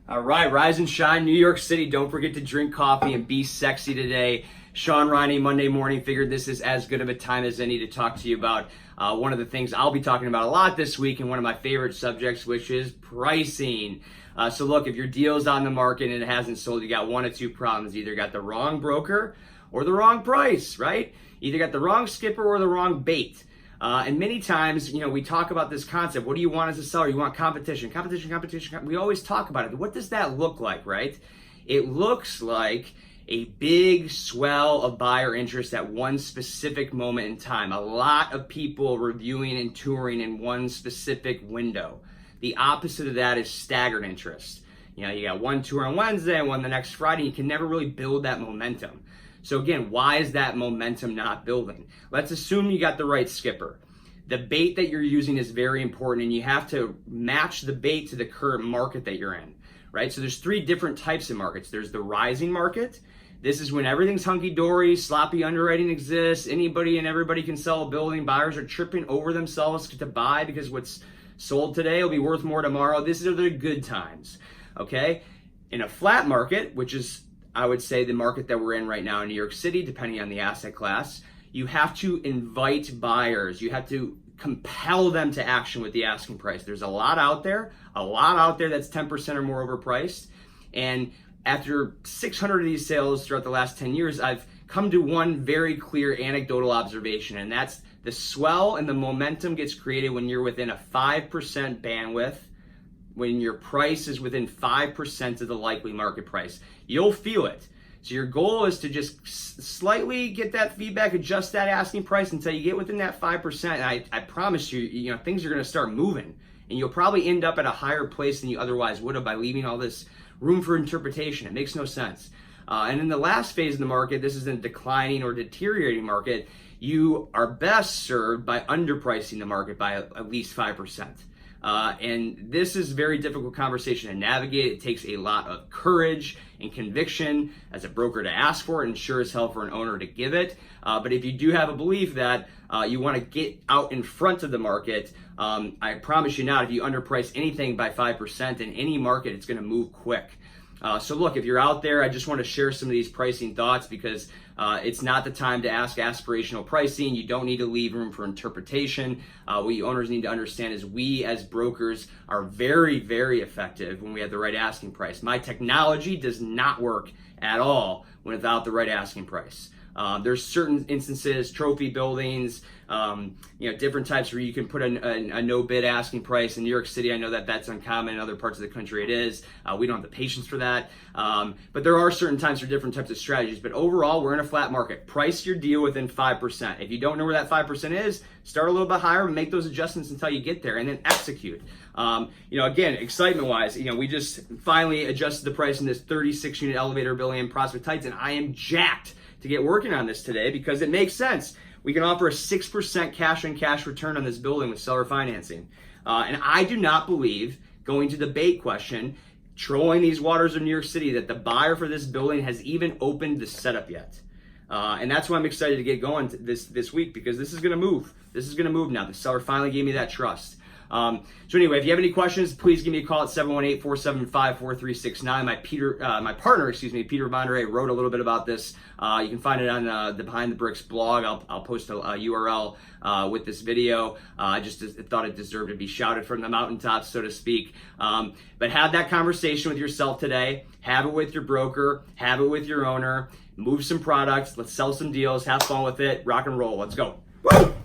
All right, rise and shine, New York City. Don't forget to drink coffee and be sexy today. Sean Riney, Monday morning, figured this is as good of a time as any to talk to you about one of the things I'll be talking about a lot this week and one of my favorite subjects, which is pricing. So look, if your deal's on the market and it hasn't sold, you got one of two problems. You either got the wrong broker or the wrong price, right? Either got the wrong skipper or the wrong bait. And many times, we talk about this concept. What do you want as a seller? You want competition. We always talk about it. What does that look like, right? It looks like a big swell of buyer interest at one specific moment in time. A lot of people reviewing and touring in one specific window. The opposite of that is staggered interest. You got one tour on Wednesday and one the next Friday. You can never really build that momentum. So again, why is that momentum not building? Let's assume you got the right skipper. The bait that you're using is very important, and you have to match the bait to the current market that you're in, right? So there's three different types of markets. There's the rising market. This is when everything's hunky-dory, sloppy underwriting exists, anybody and everybody can sell a building. Buyers are tripping over themselves to buy because what's sold today will be worth more tomorrow. These are the good times, okay? In a flat market, which is I would say the market that we're in right now in New York City, depending on the asset class, you have to invite buyers. You have to compel them to action with the asking price. There's a lot out there that's 10% or more overpriced. And after 600 of these sales throughout the last 10 years, I've come to one very clear anecdotal observation, and that's the swell and the momentum gets created when you're within a 5% bandwidth, when your price is within 5% of the likely market price. You'll feel it. So your goal is to just slightly get that feedback, adjust that asking price until you get within that 5%. And I promise you, things are gonna start moving. And you'll probably end up at a higher place than you otherwise would have by leaving all this room for interpretation. It makes no sense. And in the last phase of the market, this is a declining or deteriorating market, you are best served by underpricing the market by at least 5%. And this is a very difficult conversation to navigate. It takes a lot of courage and conviction as a broker to ask for it, and sure as hell for an owner to give it. But if you do have a belief that you want to get out in front of the market, I promise you not, if you underprice anything by 5% in any market, it's going to move quick. So look, if you're out there, I just want to share some of these pricing thoughts because it's not the time to ask aspirational pricing. You don't need to leave room for interpretation. What you owners need to understand is we as brokers are very, very effective when we have the right asking price. My technology does not work at all without the right asking price. There's certain instances, trophy buildings, different types where you can put a no bid asking price. In New York City, I know that that's uncommon. In other parts of the country, it is. We don't have the patience for that. But there are certain times for different types of strategies. But overall, we're in a flat market. Price your deal within 5%. If you don't know where that 5% is, start a little bit higher and make those adjustments until you get there, and then execute. Again, excitement-wise, we just finally adjusted the price in this 36-unit elevator building in Prospect Heights, and I am jacked to get working on this today because it makes sense. We can offer a 6% cash-on-cash return on this building with seller financing. And I do not believe, going to the bait question, trolling these waters of New York City, that the buyer for this building has even opened the setup yet. And that's why I'm excited to get going this week because this is going to move. This is going to move now. The seller finally gave me that trust. So anyway, if you have any questions, please give me a call at 718-475-4369. My partner, Peter Bondere, wrote a little bit about this. You can find it on the Behind the Bricks blog. I'll post a URL with this video. I just thought it deserved to be shouted from the mountaintops, so to speak. But have that conversation with yourself today. Have it with your broker. Have it with your owner. Move some products. Let's sell some deals. Have fun with it. Rock and roll. Let's go. Woo!